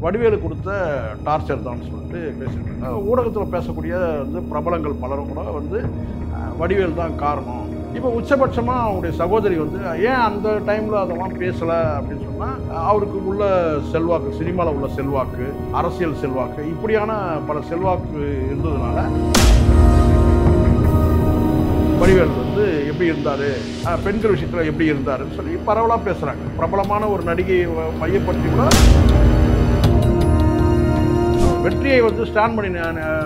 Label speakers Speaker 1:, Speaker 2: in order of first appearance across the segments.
Speaker 1: வடிவேலு கொடுத்த டார்ச்சர் தான் சொல்லிட்டு பேசியிருக்காங்க. ஊடகத்தில் பேசக்கூடிய வந்து பிரபலங்கள் பலரும் கூட வந்து வடிவேல் தான் காரணம். இப்போ உச்சபட்சமாக அவங்களுடைய சகோதரி வந்து ஏன் அந்த டைமில் அதெல்லாம் பேசலை அப்படின்னு சொன்னால், அவருக்கு உள்ள செல்வாக்கு, சினிமாவில் உள்ள செல்வாக்கு, அரசியல் செல்வாக்கு, இப்படியான பல செல்வாக்கு இருந்ததுனால வடிவேல் வந்து எப்படி இருந்தார், பெண்கள் விஷயத்தில் எப்படி இருந்தாருன்னு சொல்லி பரவலாக பேசுகிறாங்க. பிரபலமான ஒரு நடிகையை மையப்படுத்தி கூட வெற்றியை வந்து ஸ்டாண்ட் பண்ணி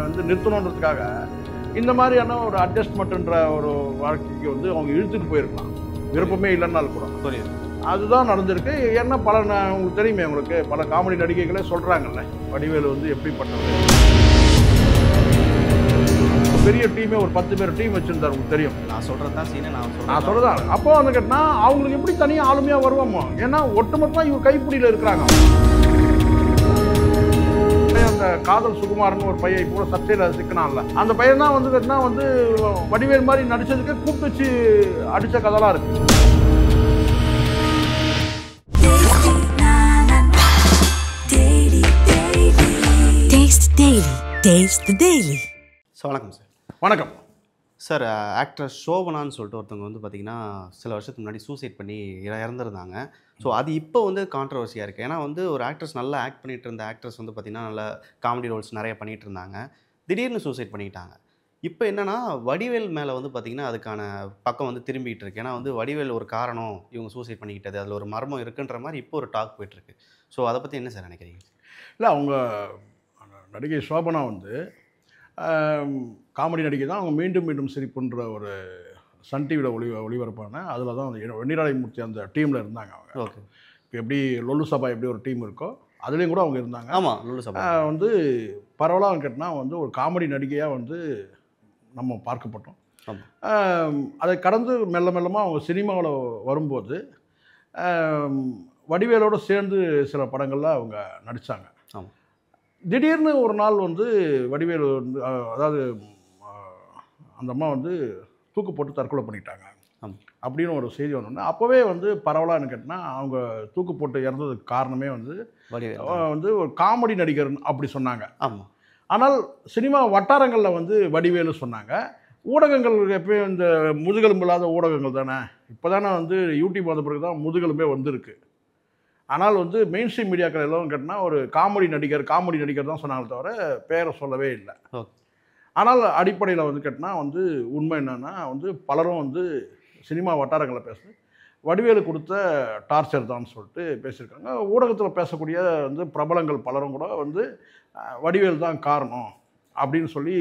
Speaker 1: வந்து நிறுத்தணுன்றதுக்காக இந்த மாதிரியான ஒரு அட்ஜஸ்ட்மெண்ட்ன்ற ஒரு வாழ்க்கைக்கு வந்து அவங்க இழுத்துட்டு போயிருக்கலாம், விருப்பமே இல்லைன்னாலும் கூட.
Speaker 2: புரியுது.
Speaker 1: அதுதான் நடந்திருக்கு. ஏன்னா பல உங்களுக்கு தெரியுமே, உங்களுக்கு பல காமெடி நடிகைகளே சொல்கிறாங்கல்ல வடிவேலு வந்து எப்படிப்பட்டது. பெரிய டீமே ஒரு 10 பேர் டீம் வச்சுருந்தார், உங்களுக்கு தெரியும்.
Speaker 2: நான் சொல்கிறது தான் சீனு,
Speaker 1: நான் சொல்கிறதான். அப்போ வந்து கேட்டால் அவங்களுக்கு எப்படி தனியாக ஆளுமையாக வருவோமோ, ஏன்னா ஒட்டுமொத்தமாக இவர் கைப்பிடியில் இருக்கிறாங்க. அந்த காதல் சுகுமாரன் ஒரு பையன் இப்போ சர்ச்சையில் சிக்கனான்ல, அந்த பையன் தான் வந்து கேட்டால் வந்து வடிவேல் மாதிரி நடிச்சதுக்கு கூப்பிட்டு வச்சு அடித்த கதைலாம் இருக்கு.
Speaker 2: வணக்கம் சார்.
Speaker 1: வணக்கம்
Speaker 2: சார். ஆக்ட்ரஸ் ஷோபனான்னு சொல்லிட்டு ஒருத்தவங்க வந்து பார்த்திங்கன்னா சில வருஷத்துக்கு முன்னாடி சூசைட் பண்ணி இறந்துருந்தாங்க. ஸோ அது இப்போ வந்து கான்ட்ரவர்சியாக இருக்குது. ஏன்னா வந்து ஒரு ஆக்ட்ரஸ் நல்லா ஆக்ட் பண்ணிகிட்டு இருந்த ஆக்ட்ரஸ் வந்து பார்த்திங்கன்னா நல்ல காமெடி ரோல்ஸ் நிறைய பண்ணிகிட்டு இருந்தாங்க. திடீர்னு சூசைட் பண்ணிக்கிட்டாங்க. இப்போ என்னென்னா வடிவேல் மேலே வந்து பார்த்திங்கன்னா அதுக்கான பக்கம் வந்து திரும்பிகிட்டு இருக்கு. ஏன்னா வந்து வடிவேல் ஒரு காரணம் இவங்க சூசைட் பண்ணிக்கிட்டது, அதில் ஒரு மர்மம் இருக்குன்ற மாதிரி இப்போ ஒரு டாக் போயிட்டுருக்கு. ஸோ அதை பற்றி என்ன சார் நினைக்கிறீங்க?
Speaker 1: இல்லை, அவங்க நடிகை சோபனா வந்து காமெடி நடிகை தான். அவங்க மீண்டும் மீண்டும் சிரிப்புன்ற ஒரு சன் டிவியில் ஒளிபரப்பான அதில் தான் வெண்ணிராடை மூர்த்தி அந்த டீமில் இருந்தாங்க அவங்க.
Speaker 2: ஓகே.
Speaker 1: இப்போ எப்படி லொல்லு சபா எப்படி ஒரு டீம் இருக்கோ அதுலேயும் கூட அவங்க இருந்தாங்க.
Speaker 2: ஆமாம், லொல்லு சபா
Speaker 1: வந்து பரவலாக கேட்டால் வந்து ஒரு காமெடி நடிகையாக வந்து நம்ம பார்க்கப்பட்டோம். அதை கடந்து மெல்ல மெல்லமாக அவங்க சினிமாவில் வரும்போது வடிவேலோடு சேர்ந்து சில படங்களில் அவங்க நடித்தாங்க.
Speaker 2: ஆமாம்.
Speaker 1: திடீர்னு ஒரு நாள் வந்து வடிவேலு வந்து அதாவது அந்த அம்மா வந்து தூக்கு போட்டு தற்கொலை பண்ணிட்டாங்க அப்படின்னு ஒரு செய்தி வந்தோன்னா, அப்போவே வந்து பரவலான்னு கேட்டால் அவங்க தூக்கு போட்டு இறந்ததுக்கு காரணமே வந்து வந்து ஒரு காமெடி நடிகர் அப்படி சொன்னாங்க.
Speaker 2: ஆமாம்.
Speaker 1: ஆனால் சினிமா வட்டாரங்களில் வந்து வடிவேலு சொன்னாங்க. ஊடகங்கள் எப்பயும் இந்த முதுகெலும்பு இல்லாத ஊடகங்கள் தானே, இப்போ தானே வந்து யூடியூப் வந்த பிறகு தான் முதுகெலும்பே வந்திருக்கு. ஆனால் வந்து மெயின் ஸ்ட்ரீம் மீடியாக்கள் எல்லாம் கேட்டால் ஒரு காமெடி நடிகர் தான் சொன்னாங்களே தவிர பேரை சொல்லவே இல்லை. ஆனால் அடிப்படையில் வந்து கேட்டால் வந்து உண்மை என்னென்னா வந்து பலரும் வந்து சினிமா வட்டாரங்களில் பேசுது வடிவேலு கொடுத்த டார்ச்சர் தான் சொல்லிட்டு பேசியிருக்காங்க. ஊடகத்தில் பேசக்கூடிய வந்து பிரபலங்கள் பலரும் கூட வந்து வடிவேல் தான் காரணம் அப்படின்னு சொல்லி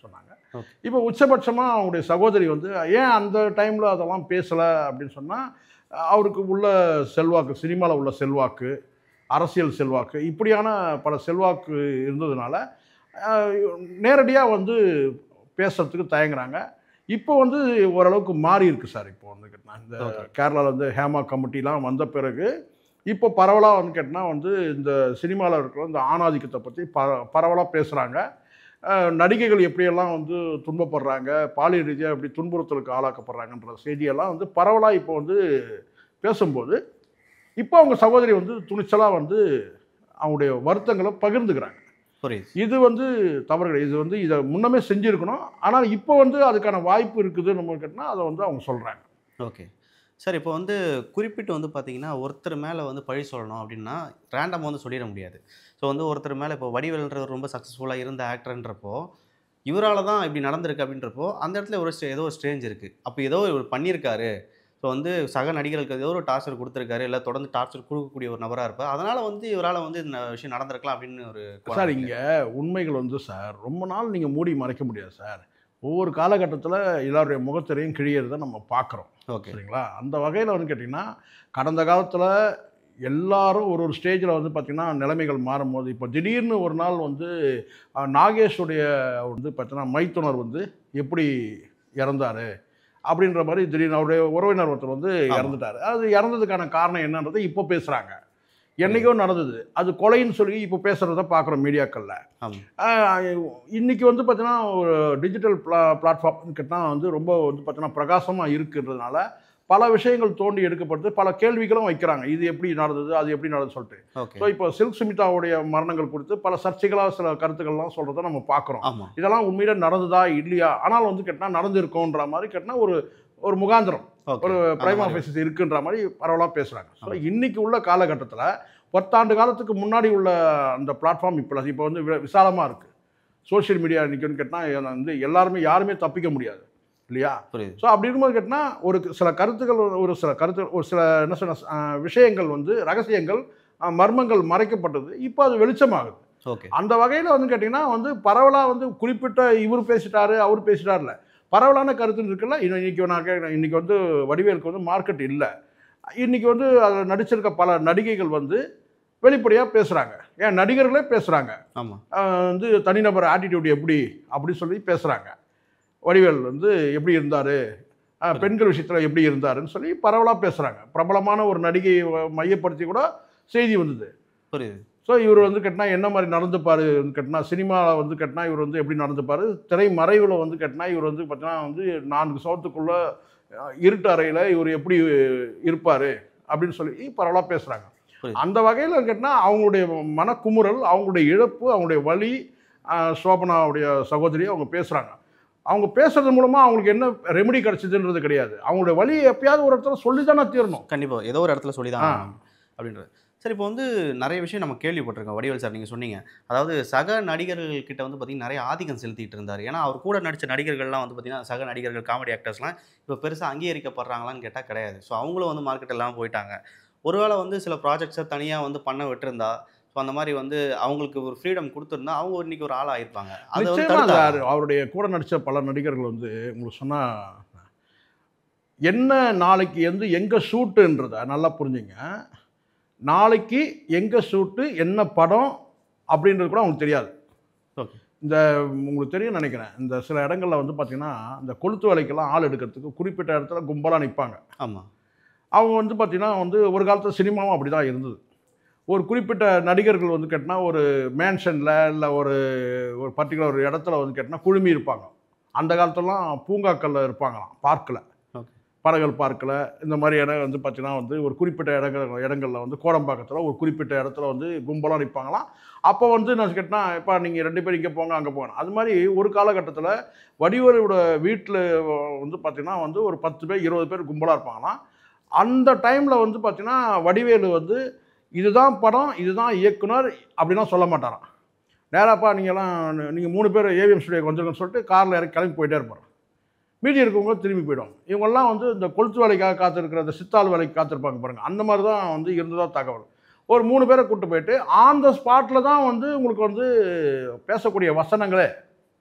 Speaker 1: சொன்னாங்க. இப்போ உச்சபட்சமாக அவங்களுடைய சகோதரி வந்து ஏன் அந்த டைமில் அதெல்லாம் பேசலை அப்படின்னு சொன்னால், அவருக்கு உள்ள செல்வாக்கு, சினிமாவில் உள்ள செல்வாக்கு, அரசியல் செல்வாக்கு, இப்படியான பல செல்வாக்கு இருந்ததுனால நேரடியாக வந்து பேசுறதுக்கு தயங்குறாங்க. இப்போ வந்து ஓரளவுக்கு மாறி இருக்கு சார். இப்போ வந்து கேட்டால் இந்த கேரளாவில் வந்து ஹேமா கமிட்டிலாம் வந்த பிறகு இப்போ பரவலாக வந்து கேட்டால் வந்து இந்த சினிமாவில் இருக்கிற இந்த ஆணாதிக்கத்தை பற்றி பரவலாக பேசுகிறாங்க. நடிகைகள் எப்படியெல்லாம் வந்து துன்பப்படுறாங்க, பாலியல் ரீதியாக எப்படி துன்புறுத்தலுக்கு ஆளாக்கப்படுறாங்கன்ற செய்தியெல்லாம் வந்து பரவலாக இப்போ வந்து பேசும்போது இப்போ அவங்க சகோதரி வந்து துணிச்சலாக வந்து அவங்களுடைய வருத்தங்களை பகிர்ந்துக்கிறாங்க. இது வந்து தவறுகள். இது வந்து இதை முன்னமே செஞ்சுருக்கணும். ஆனால் இப்போ வந்து அதுக்கான வாய்ப்பு இருக்குது நம்ம கேட்டால் அதை வந்து அவங்க சொல்கிறாங்க.
Speaker 2: Okay sir. இப்போ வந்து குறிப்பிட்டு வந்து பார்த்தீங்கன்னா ஒருத்தர் மேலே வந்து பழி சொல்லணும் அப்படின்னா ரேண்டமாக வந்து சொல்லிட முடியாது. ஸோ வந்து ஒருத்தர் மேலே இப்போ வடிவேல்ன்றவர் ரொம்ப சக்ஸஸ்ஃபுல்லாக இருந்த ஆக்டர்ன்றப்போ இவரால் தான் இப்படி நடந்திருக்கு அப்படின்றப்போ அந்த இடத்துல ஏதோ ஒரு ஸ்ட்ரேஞ்ச் இருக்குது. அப்போ ஏதோ ஒரு பண்ணியிருக்காரு. ஸோ வந்து சக நடிகர்களுக்கு ஏதோ ஒரு டார்ச்சர் கொடுத்துருக்காரு, இல்லை தொடர்ந்து டார்ச்சர் கொடுக்கக்கூடிய ஒரு நபராக இருப்பார். அதனால் வந்து இவரால் வந்து இந்த விஷயம் நடந்திருக்கலாம் அப்படின்னு ஒரு
Speaker 1: சார். இங்கே உண்மைகள் வந்து சார் ரொம்ப நாள் நீங்கள் மூடி மறைக்க முடியாது சார். ஒவ்வொரு காலகட்டத்தில் எல்லாருடைய முகத்திரையும் கிழியறதை நம்ம பார்க்குறோம். சரிங்களா? அந்த வகையில் வந்து கேட்டிங்கன்னா கடந்த காலத்தில் எல்லாரும் ஒரு ஸ்டேஜில் வந்து பார்த்திங்கன்னா நிலைமைகள் மாறும்போது இப்போ திடீர்னு ஒரு நாள் வந்து நாகேஷுடைய வந்து பார்த்திங்கன்னா மைத்துனர் வந்து எப்படி இறந்தார் அப்படின்ற மாதிரி திடீர்னு அவருடைய உறவினர் ஒருத்தர் வந்து இறந்துட்டார். அது இறந்ததுக்கான காரணம் என்னன்றதை இப்போ பேசுகிறாங்க. என்றைக்கோ நடந்தது அது கொலைன்னு சொல்லி இப்போ பேசுகிறத பார்க்குறோம் மீடியாக்களில். இன்றைக்கி வந்து பார்த்தீங்கன்னா ஒரு டிஜிட்டல் பிளாட்ஃபார்ம் கேட்டால் வந்து ரொம்ப வந்து பார்த்தீங்கன்னா பிரகாசமாக இருக்குன்றதுனால பல விஷயங்கள் தோண்டி எடுக்கப்படுது, பல கேள்விகளும் வைக்கிறாங்க. இது எப்படி நடந்தது, அது எப்படி நடந்ததுன்னு சொல்லிட்டு.
Speaker 2: ஓகே.
Speaker 1: ஸோ இப்போ சில்க் சுமிதாவுடைய மரணங்கள் குறித்து பல சர்ச்சைகளாக சில கருத்துக்கள்லாம் சொல்கிறத நம்ம பார்க்குறோம்.
Speaker 2: ஆமா.
Speaker 1: இதெல்லாம் உண்மையிலே நடந்ததா இல்லையா, ஆனால் வந்து கேட்டால் நடந்திருக்கோன்ற மாதிரி கேட்டால் ஒரு முகாந்திரம்,
Speaker 2: ஓகே.
Speaker 1: ஒரு பிரைமா ஃபேசிஸ் இருக்குன்ற மாதிரி பரவலாக பேசுகிறாங்க. ஸோ இன்னைக்கு உள்ள காலகட்டத்தில் 10 ஆண்டு காலத்துக்கு முன்னாடி உள்ள அந்த பிளாட்ஃபார்ம் இப்போ வந்து விசாலமாக இருக்குது. சோஷியல் மீடியா நிற்குன்னு கேட்டால் வந்து எல்லாருமே யாருமே தப்பிக்க முடியாது இல்லையா?
Speaker 2: புரியுது.
Speaker 1: ஸோ அப்படி இருக்கும்போது கேட்டால் ஒரு சில கருத்துக்கள், ஒரு சில என்ன சொன்ன விஷயங்கள் வந்து ரகசியங்கள், மர்மங்கள் மறைக்கப்பட்டது. இப்போ அது வெளிச்சமாகுது.
Speaker 2: ஓகே.
Speaker 1: அந்த வகையில் வந்து கேட்டிங்கன்னா வந்து பரவலாக வந்து குறிப்பிட்ட இவர் பேசிட்டாரு அவர் பேசிட்டார்ல, பரவலான கருத்து இருக்குல்ல. இன்னைக்கு வந்து வடிவேலுக்கு வந்து மார்க்கெட் இல்லை. இன்னைக்கு வந்து அதில் நடிச்சிருக்க பல நடிகைகள் வந்து வெளிப்படையாக பேசுகிறாங்க. ஏன் நடிகர்களே பேசுகிறாங்க.
Speaker 2: ஆமாம்.
Speaker 1: வந்து தனிநபர் ஆட்டிடியூட் எப்படி அப்படி சொல்லி பேசுகிறாங்க. வடிவேல் வந்து எப்படி இருந்தார், பெண்கள் விஷயத்தில் எப்படி இருந்தாருன்னு சொல்லி பரவலாக பேசுகிறாங்க. பிரபலமான ஒரு நடிகையை மையப்படுத்தி கூட செய்தி வந்தது.
Speaker 2: புரியுது.
Speaker 1: ஸோ இவர் வந்து கேட்டால் என்ன மாதிரி நடந்துப்பார் கேட்டால், சினிமாவில் வந்து கேட்டால் இவர் வந்து எப்படி நடந்துப்பார், திரை மறைவில் வந்து கேட்டால் இவர் வந்து பார்த்தீங்கன்னா வந்து 4 சவத்துக்குள்ளே இருட்டு அறையில் இவர் எப்படி இருப்பார் அப்படின்னு சொல்லி பரவலாக பேசுகிறாங்க. அந்த வகையில் கேட்டால் அவங்களுடைய மனக்குமுறல், அவங்களுடைய இழப்பு, அவங்களுடைய வலி, சோபனாவுடைய சகோதரி அவங்க பேசுகிறாங்க. அவங்க பேசுறது மூலமாக அவங்களுக்கு என்ன ரெமெடி கிடச்சிதுன்றது கிடையாது. அவங்களுடைய வலியை எப்பயாவது ஒரு இடத்துல சொல்லி தானே தீரணும்.
Speaker 2: கண்டிப்பாக ஏதோ ஒரு இடத்துல சொல்லி தான் அப்படின்றது. சரி, இப்போ வந்து நிறைய விஷயம் நம்ம கேள்விப்பட்டிருக்கோம். வடிவேல் சார் நீங்கள் சொன்னீங்க, அதாவது சக நடிகர்கள் கிட்ட வந்து பார்த்தீங்கன்னா நிறைய ஆதிக்கம் செலுத்திட்டு இருந்தார். ஏன்னா அவர் கூட நடித்த நடிகர்கள்லாம் வந்து பார்த்தீங்கன்னா சக நடிகர்கள், காமெடி ஆக்டர்ஸ்லாம் இப்போ பெருசாக அங்கீகரிக்கப்படுறாங்களான்னு கேட்டால் கிடையாது. ஸோ அவங்களும் வந்து மார்க்கெட் எல்லாம் போயிட்டாங்க. ஒருவேளை வந்து சில ப்ராஜெக்ட்ஸை தனியாக வந்து பண்ண விட்டுருந்தா, ஸோ அந்த மாதிரி வந்து அவங்களுக்கு ஒரு ஃப்ரீடம் கொடுத்துருந்தா அவங்க இன்னைக்கு ஒரு ஆளாக ஆயிருப்பாங்க. அது வந்து
Speaker 1: அவருடைய கூட நடித்த பல நடிகர்கள் வந்து உங்களுக்கு சொன்னால் என்ன நாளைக்கு வந்து எங்கே ஷூட்டுன்றதை நல்லா புரிஞ்சுங்க. நாளைக்கு எங்கே ஷூட்டு, என்ன படம் அப்படின்றது கூட அவங்களுக்கு தெரியாது.
Speaker 2: ஓகே.
Speaker 1: இந்த உங்களுக்கு தெரியும் நினைக்கிறேன், இந்த சில இடங்களில் வந்து பார்த்திங்கன்னா இந்த கொளுத்து வேலைக்கெல்லாம் ஆள் எடுக்கிறதுக்கு குறிப்பிட்ட இடத்துல கும்பலாக நிற்பாங்க.
Speaker 2: ஆமாம்.
Speaker 1: அவங்க வந்து பார்த்திங்கன்னா வந்து ஒரு காலத்தில் சினிமாவும் அப்படி தான் இருந்தது. ஒரு குறிப்பிட்ட நடிகர்கள் வந்து கேட்டால் ஒரு மேன்ஷனில் இல்லை ஒரு பர்டிகுலர் ஒரு இடத்துல வந்து கேட்டால் குழுமி இருப்பாங்க. அந்த காலத்துலலாம் பூங்காக்களில் இருப்பாங்களாம், பார்க்கில், பனகல் பார்க்கில், இந்த மாதிரி இடம் வந்து பார்த்திங்கன்னா வந்து ஒரு குறிப்பிட்ட இடங்களில் வந்து கோடம்பாக்கத்தில் ஒரு குறிப்பிட்ட இடத்துல வந்து கும்பலாக நிற்பாங்களாம். அப்போ வந்து நான் கேட்டால் இப்போ நீங்கள் 2 பேர் இங்கே போங்க அங்கே போங்க. அது மாதிரி ஒரு காலகட்டத்தில் வடிவேலோட வீட்டில் வந்து பார்த்திங்கன்னா வந்து ஒரு 10 பேர் 20 பேர் கும்பலாக இருப்பாங்களாம். அந்த டைமில் வந்து பார்த்திங்கன்னா வடிவேலு வந்து இதுதான் படம், இதுதான் இயக்குனர் அப்படிலாம் சொல்ல மாட்டாராம். நேராப்பா நீங்கள் 3 பேர் ஏவிஎம் ஸ்டுடியோக்கு வந்துருங்கன்னு சொல்லிட்டு காரில் இறக்கி கிளம்பி போயிட்டே இருப்பார். மீதி இருக்கவங்க திரும்பி போயிடுவாங்க. இவங்கெல்லாம் வந்து இந்த கொளுத்து வேலைக்காக காத்திருக்கிற அந்த சித்தாள் வேலைக்கு காத்திருப்பாங்க பாருங்கள், அந்த மாதிரி தான் வந்து இருந்ததா தகவல். ஒரு 3 பேரை கூப்பிட்டு போயிட்டு ஆன் த ஸ்பாட்டில் தான் வந்து உங்களுக்கு வந்து பேசக்கூடிய வசனங்களே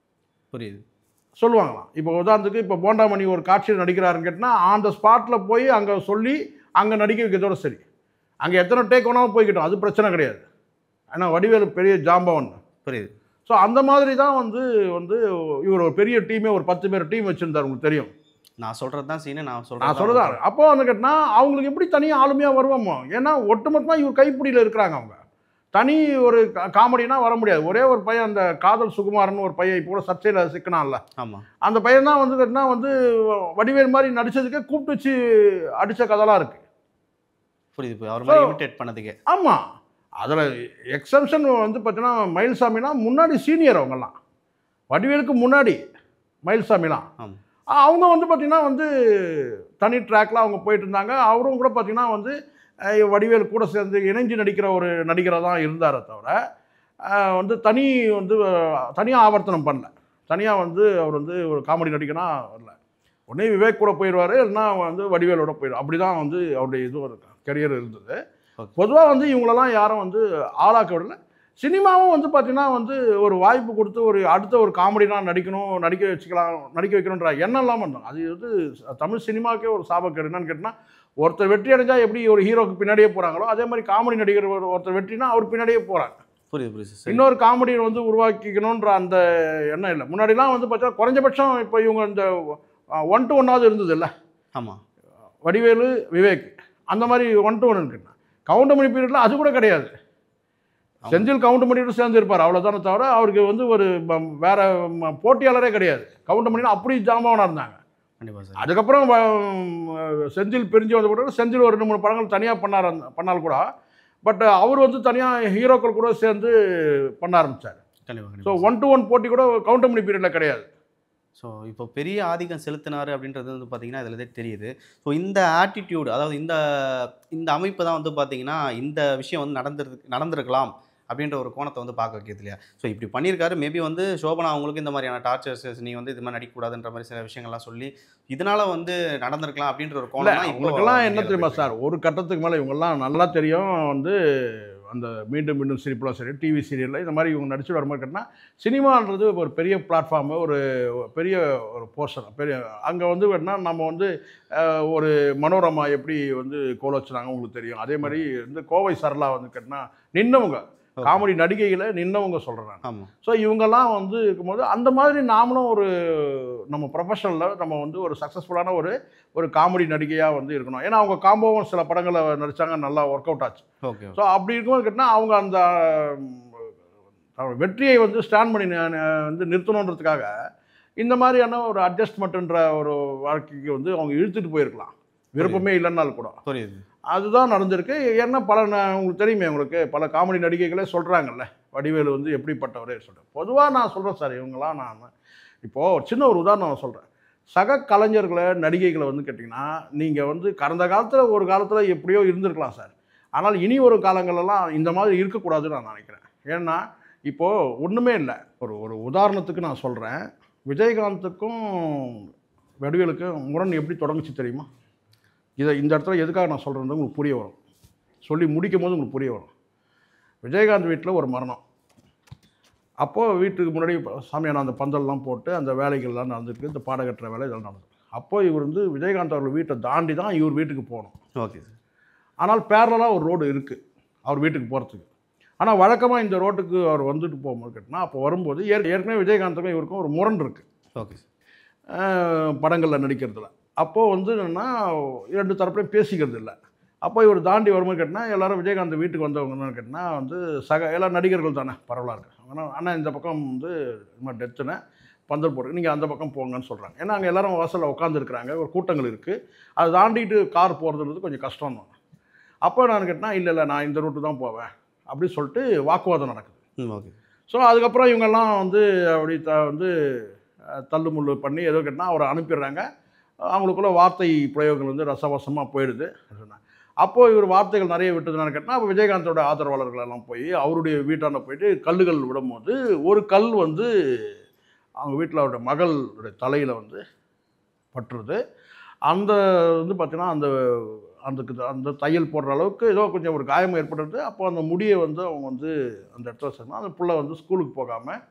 Speaker 2: புரியுது
Speaker 1: சொல்லுவாங்களாம். இப்போ உதாரணத்துக்கு இப்போ போண்டாமணி ஒரு காட்சியில் நடிக்கிறாருன்னு கேட்டால் ஆன் த ஸ்பாட்டில் போய் அங்கே சொல்லி அங்கே நடிக்க வைக்கிறதோட சரி. அங்கே எத்தனை டேக் வேணாலும் போய்கிட்டோம், அது பிரச்சனை கிடையாது. ஏன்னா வடிவேலு பெரிய ஜாம்பவன்.
Speaker 2: புரியுது.
Speaker 1: ஸோ அந்த மாதிரி தான் வந்து இவர் ஒரு பெரிய டீமே ஒரு 10 பேர் டீம் வச்சுருந்தார். உங்களுக்கு தெரியும்,
Speaker 2: நான் சொல்கிறது தான் சீனு, நான்
Speaker 1: சொல்கிறேன். அப்போ வந்து கேட்டால் அவங்களுக்கு எப்படி தனியாக ஆளுமையாக வருவோமோ, ஏன்னா ஒட்டுமொத்தமாக இவர் கைப்பிடியில் இருக்கிறாங்க. அவங்க தனி ஒரு காமெடினா வர முடியாது. ஒரே ஒரு பையன், அந்த காதல் சுகுமாரன் ஒரு பையன் இப்போ கூட சர்ச்சையில் சிக்கினான்ல,
Speaker 2: ஆமாம்,
Speaker 1: அந்த பையன் தான் வந்து கேட்டால் வந்து வடிவேல் மாதிரி நடித்ததுக்கே கூப்பிட்டு வச்சு அடித்த கதைலாம் இருக்குது.
Speaker 2: புரியுது. அவர் மாதிரி இமிட்டேட் பண்ணதுக்கே.
Speaker 1: ஆமாம், அதில் எக்ஸம்ஷன் வந்து பார்த்தீங்கன்னா மயில்சாமினா முன்னாடி சீனியர். அவங்கெல்லாம் வடிவேலுக்கு முன்னாடி மயில்சாமிலாம் அவங்க வந்து பார்த்திங்கன்னா வந்து தனி ட்ராக்கில் அவங்க போயிட்டு இருந்தாங்க. அவரும் கூட பார்த்திங்கன்னா வந்து வடிவேலு கூட சேர்ந்து இணைஞ்சு நடிக்கிற ஒரு நடிகராக தான் இருந்தாரே தவிர வந்து தனியாக ஆவர்த்தனம் பண்ணல. தனியாக வந்து அவர் வந்து ஒரு காமெடி நடிகனா வரல. உடனே விவேக் கூட போயிடுவார், இல்லைன்னா வந்து வடிவேலோட போயிடுவார். அப்படி தான் வந்து அவருடைய இது கரியர் இருந்தது. பொதுவாக வந்து இவங்களெல்லாம் யாரும் வந்து ஆளாக்க விடலை. சினிமாவும் வந்து பார்த்திங்கன்னா வந்து ஒரு வாய்ப்பு கொடுத்து ஒரு அடுத்த ஒரு காமெடிலாம் நடிக்க வைக்கணுன்ற எண்ணம் இல்லாமல் இருந்தாங்க. அது வந்து தமிழ் சினிமாவுக்கே ஒரு சாபக்கேடு. என்னன்னு கேட்டால், ஒருத்தர் வெற்றி அடைஞ்சால் எப்படி ஒரு ஹீரோக்கு பின்னாடியே போகிறாங்களோ, அதே மாதிரி காமெடி நடிகர் ஒருத்தர் வெற்றினா அவர் பின்னாடியே போகிறாங்க.
Speaker 2: புரியுது.
Speaker 1: இன்னொரு காமெடியை வந்து உருவாக்கிக்கணுன்ற அந்த எண்ணம் இல்லை. முன்னாடிலாம் வந்து பார்த்தா குறைஞ்சபட்சம் இப்போ இவங்க இந்த 1 to 1 இருந்தது இல்லை.
Speaker 2: ஆமாம்,
Speaker 1: வடிவேலு விவேக் அந்த மாதிரி 1 to 1 இருக்குன்னா, கவுண்டமணி பீரியடில் அது கூட கிடையாது. செந்தில் கவுண்டமணியோடு சேர்ந்து இருப்பார், அவ்வளோதானே தவிர அவருக்கு வந்து ஒரு வேற போட்டியாளரே கிடையாது. கவுண்டமணினா அப்படி ஜாம்பவனாக இருந்தாங்க.
Speaker 2: கண்டிப்பாக சார்.
Speaker 1: அதுக்கப்புறம் செந்தில் பிரிஞ்சு வந்த கூட செந்தில் ஒரு 2-3 படங்கள் தனியாக பண்ணால் கூட, பட் அவர் வந்து தனியாக ஹீரோக்கள் கூட சேர்ந்து பண்ண ஆரம்பித்தார்.
Speaker 2: கண்டிப்பாக.
Speaker 1: ஸோ 1-to-1 போட்டி கூட கவுண்டமணி பீரியடில் கிடையாது.
Speaker 2: ஸோ இப்போ பெரிய ஆதிக்கம் செலுத்தினார் அப்படின்றது வந்து பார்த்தீங்கன்னா இதில் தெரியுது. ஸோ இந்த ஆட்டிடியூட், அதாவது இந்த அமைப்பு தான் வந்து பார்த்தீங்கன்னா இந்த விஷயம் வந்து நடந்திருக்கலாம் அப்படின்ற ஒரு கோணத்தை வந்து பார்க்க வைக்கிறது இல்லையா? ஸோ இப்படி பண்ணியிருக்காரு. மேபி வந்து சோபனா அவங்களுக்கு இந்த மாதிரியான டார்ச்சர்ஸ், நீ வந்து இது மாதிரி நடிக்கக்கூடாதுன்ற மாதிரி சில விஷயங்கள்லாம் சொல்லி இதனால வந்து நடந்திருக்கலாம் அப்படின்ற ஒரு கோணம் தான்.
Speaker 1: இவங்களுக்கெல்லாம் என்ன தெரியுமா சார், ஒரு கட்டத்துக்கு மேலே இவங்கெல்லாம் நல்லா தெரியும் வந்து அந்த மீண்டும் மீண்டும் சிரிப்புலாம் சரி, டிவி சீரியலில் இந்த மாதிரி இவங்க நடிச்சு வர மாதிரி கேட்டால், சினிமான்றது ஒரு பெரிய பிளாட்ஃபார்மு, ஒரு பெரிய ஒரு போர்ஷன், பெரிய அங்கே வந்து வேணா நம்ம வந்து ஒரு மனோரமா எப்படி வந்து கோல் வச்சுனாங்க உங்களுக்கு தெரியும். அதே மாதிரி வந்து கோவை சரளா வந்து கேட்டால் நின்னவங்க காமெடி நடிகைகளை நின்னவங்க சொல்கிறேன் நான். ஸோ இவங்கெல்லாம் வந்து இருக்கும்போது அந்த மாதிரி நாமளும் ஒரு நம்ம ப்ரொஃபஷனலில் நம்ம வந்து ஒரு சக்ஸஸ்ஃபுல்லான ஒரு காமெடி நடிகையாக வந்து இருக்கணும். ஏன்னா அவங்க காம்போவும் சில படங்களை நடித்தாங்க, நல்லா ஒர்க் அவுட் ஆச்சு.
Speaker 2: ஓகே.
Speaker 1: ஸோ அப்படி இருக்கும்போது கேட்டால் அவங்க அந்த வெற்றியை வந்து ஸ்டாண்ட் பண்ணி வந்து நிறுத்தணுன்றதுக்காக இந்த மாதிரியான ஒரு அட்ஜஸ்ட்மெண்ட்டுன்ற ஒரு வாழ்க்கைக்கு வந்து அவங்க இழுத்துட்டு போயிருக்கலாம், விருப்பமே இல்லைன்னாலும் கூட.
Speaker 2: புரியுது. அதுதான்
Speaker 1: நடந்திருக்கு. ஏன்னா உங்களுக்கு தெரியுமே, உங்களுக்கு பல காமெடி நடிகைகளே சொல்கிறாங்கல்ல வடிவேலு வந்து எப்படிப்பட்டவரே சொல்கிறேன். பொதுவாக நான் சொல்கிறேன் சார், இவங்களாம் நான் இப்போது சின்ன ஒரு உதாரணம் நான் சொல்கிறேன். சக கலைஞர்களை நடிகைகளை வந்து கேட்டிங்கன்னா, நீங்கள் வந்து கடந்த காலத்தில் ஒரு காலத்தில் எப்படியோ இருந்திருக்கலாம் சார், ஆனால் இனி ஒரு காலங்களெல்லாம் இந்த மாதிரி இருக்கக்கூடாதுன்னு நான் நினைக்கிறேன். ஏன்னா இப்போது ஒன்றுமே இல்லை. ஒரு உதாரணத்துக்கு நான் சொல்கிறேன். விஜயகாந்துக்கும் வடிவேலுக்கும் முரண் எப்படி தொடங்குச்சு தெரியுமா? இந்த இடத்துல எதுக்காக நான் சொல்கிறது உங்களுக்கு புரிய வரும், சொல்லி முடிக்கும் போது உங்களுக்கு புரிய வரும். விஜயகாந்த் வீட்டில் ஒரு மரணம். அப்போது வீட்டுக்கு முன்னாடி சாமியான அந்த பந்தல்லாம் போட்டு அந்த வேலைகள்லாம் நடந்துருக்கு, இந்த பாடகற்ற வேலை இதெல்லாம் நடந்துருக்கு. அப்போது இவர் வந்து விஜயகாந்த் அவர்கள் வீட்டை தாண்டி தான் இவர் வீட்டுக்கு போகணும்.
Speaker 2: Okay sir. ஆனால்
Speaker 1: பேரலாக ஒரு ரோடு இருக்குது அவர் வீட்டுக்கு போகிறதுக்கு. ஆனால் வழக்கமாக இந்த ரோட்டுக்கு அவர் வந்துட்டு போகும்போது கேட்டால், அப்போ வரும்போது ஏற்கனவே விஜயகாந்துக்கும் இவருக்கும் ஒரு முரண் இருக்குது.
Speaker 2: Okay sir.
Speaker 1: படங்களில் நடிக்கிறதுல அப்போது வந்து என்னென்னா 2 தரப்புலையும் பேசிக்கிறது இல்லை. அப்போ இவர் தாண்டி வரும்போது கேட்டால் எல்லோரும் விஜயகாந்த் வீட்டுக்கு வந்தவங்கன்னு கேட்டால் வந்து எல்லா நடிகர்கள் தானே பரவலாக இருக்குது. ஆனால் ஆனால் இந்த பக்கம் வந்து இது மாதிரி டெத்துன்னு பந்தல் போட்டு நீங்கள் அந்த பக்கம் போங்கன்னு சொல்கிறாங்க. ஏன்னா அங்கே எல்லோரும் வாசலில் உட்காந்துருக்குறாங்க, ஒரு கூட்டங்கள் இருக்குது, அதை தாண்டிட்டு கார் போகிறதுன்றது கொஞ்சம் கஷ்டம் தான். அப்போ நான் கேட்டால் இல்லை நான் இந்த ரூட்டு தான் போவேன் அப்படின்னு சொல்லிட்டு வாக்குவாதம் நடக்குது.
Speaker 2: ஓகே.
Speaker 1: ஸோ அதுக்கப்புறம் இவங்கெல்லாம் வந்து அப்படி வந்து தள்ளுமுள்ளு பண்ணி ஏதோ கேட்டால் அவரை அனுப்பிடுறாங்க. அவங்களுக்குள்ள வார்த்தை பிரயோகங்கள் வந்து ரசவசமாக போயிடுது. அப்போது இவர் வார்த்தைகள் நிறைய விட்டதுனான்னு கேட்டால், அப்போ விஜயகாந்தோட ஆதரவாளர்கள் எல்லாம் போய் அவருடைய வீட்டாண்ட போயிட்டு கல்லுகள் விடும்போது ஒரு கல் வந்து அவங்க வீட்டில் அவருடைய மகளுடைய தலையில் வந்து பட்டுருது. அந்த வந்து பார்த்திங்கன்னா அந்த தையல் போடுற அளவுக்கு ஏதோ கொஞ்சம் ஒரு காயம் ஏற்படுறது. அப்போ அந்த முடியை வந்து அவங்க வந்து அந்த இடத்துல சொன்னால் அந்த பிள்ளை வந்து ஸ்கூலுக்கு போகாமல்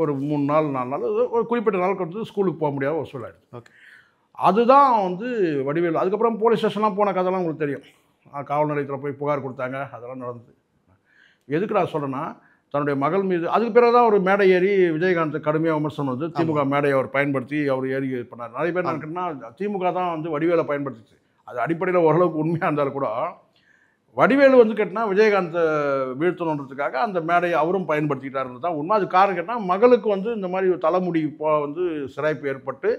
Speaker 1: ஒரு 3 நாள் 4 நாள் ஒரு குறிப்பிட்ட நாளுக்கு வந்து ஸ்கூலுக்கு போக முடியாத ஒரு சூழல் ஆகிடுது.
Speaker 2: ஓகே.
Speaker 1: அதுதான் வந்து வடிவேலு. அதுக்கப்புறம் போலீஸ் ஸ்டேஷன்லாம் போன கதைலாம் உங்களுக்கு தெரியும். காவல் நிலையத்தில் போய் புகார் கொடுத்தாங்க, அதெல்லாம் நடந்தது. எதுக்கு நான் சொல்கிறேன்னா, தன்னுடைய மகள் மீது அதுக்கு பிறகு தான் ஒரு மேடை ஏறி விஜயகாந்த் கடுமையாக விமர்சனம் வந்து திமுக மேடையை அவர் பயன்படுத்தி அவர் ஏறி பண்ணார். நிறைய பேர் நினைக்கிறேன்னா திமுக தான் வந்து வடிவேலை பயன்படுத்திச்சு. அது அடிப்படையில் ஓரளவுக்கு உண்மையாக இருந்தாலும் கூட வடிவேலு வந்து கேட்டால் விஜயகாந்தை வீழ்த்தணுன்றதுக்காக அந்த மேடையை அவரும் பயன்படுத்திக்கிட்டாருன்றது தான் உண்மை. அது காரணம் கேட்டால் மகளுக்கு வந்து இந்த மாதிரி தலைமுடி வந்து சிராய்ப்பு ஏற்பட்டு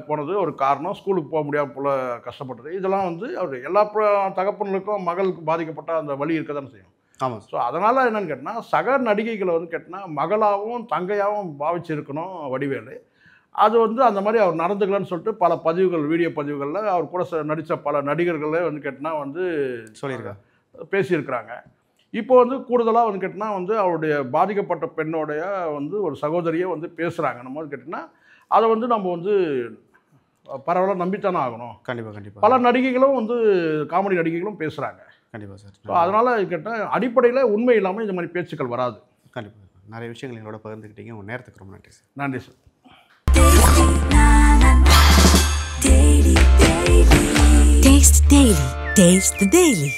Speaker 1: போனது ஒரு காரணம். ஸ்கூலுக்கு போக முடியாமல் போல கஷ்டப்பட்டது. இதெல்லாம் வந்து அவர் எல்லா தகப்பனுக்கும் மகளுக்கு பாதிக்கப்பட்ட அந்த வலி இருக்க தானே செய்யும்.
Speaker 2: ஆமாம்.
Speaker 1: ஸோ அதனால் என்னென்னு கேட்டால் சக நடிகைகளை வந்து கேட்டால் மகளாகவும் தங்கையாகவும் பாவிச்சிருக்கணும் வடிவேலு. அது வந்து அந்த மாதிரி அவர் நடந்துக்கலன்னு சொல்லிட்டு பல பதிவுகள், வீடியோ பதிவுகளில் அவர் கூட நடித்த பல நடிகர்களே வந்து கேட்டால் வந்து பேசியிருக்கிறாங்க. இப்போ வந்து கூடுதலாக வந்து கேட்டால் வந்து அவருடைய பாதிக்கப்பட்ட பெண்ணோடைய வந்து ஒரு சகோதரியை வந்து பேசுகிறாங்க. நம்ம வந்து கேட்டிங்கன்னா அதை வந்து நம்ம வந்து பரவாயில்ல நம்பித்தானே ஆகணும்.
Speaker 2: கண்டிப்பாக.
Speaker 1: பல நடிகைகளும் வந்து காமெடி நடிகைகளும் பேசுகிறாங்க.
Speaker 2: கண்டிப்பாக சார்.
Speaker 1: ஸோ அதனால் கேட்டால் அடிப்படையில் உண்மை இல்லாமல் இந்த மாதிரி பேச்சுக்கள் வராது.
Speaker 2: கண்டிப்பாக. நிறைய விஷயங்கள் எங்களோட பகிர்ந்துக்கிட்டீங்க. உங்கள் நேரத்துக்கு ரொம்ப நன்றி சார்.
Speaker 1: நன்றி சார்.
Speaker 3: Taste the Daily.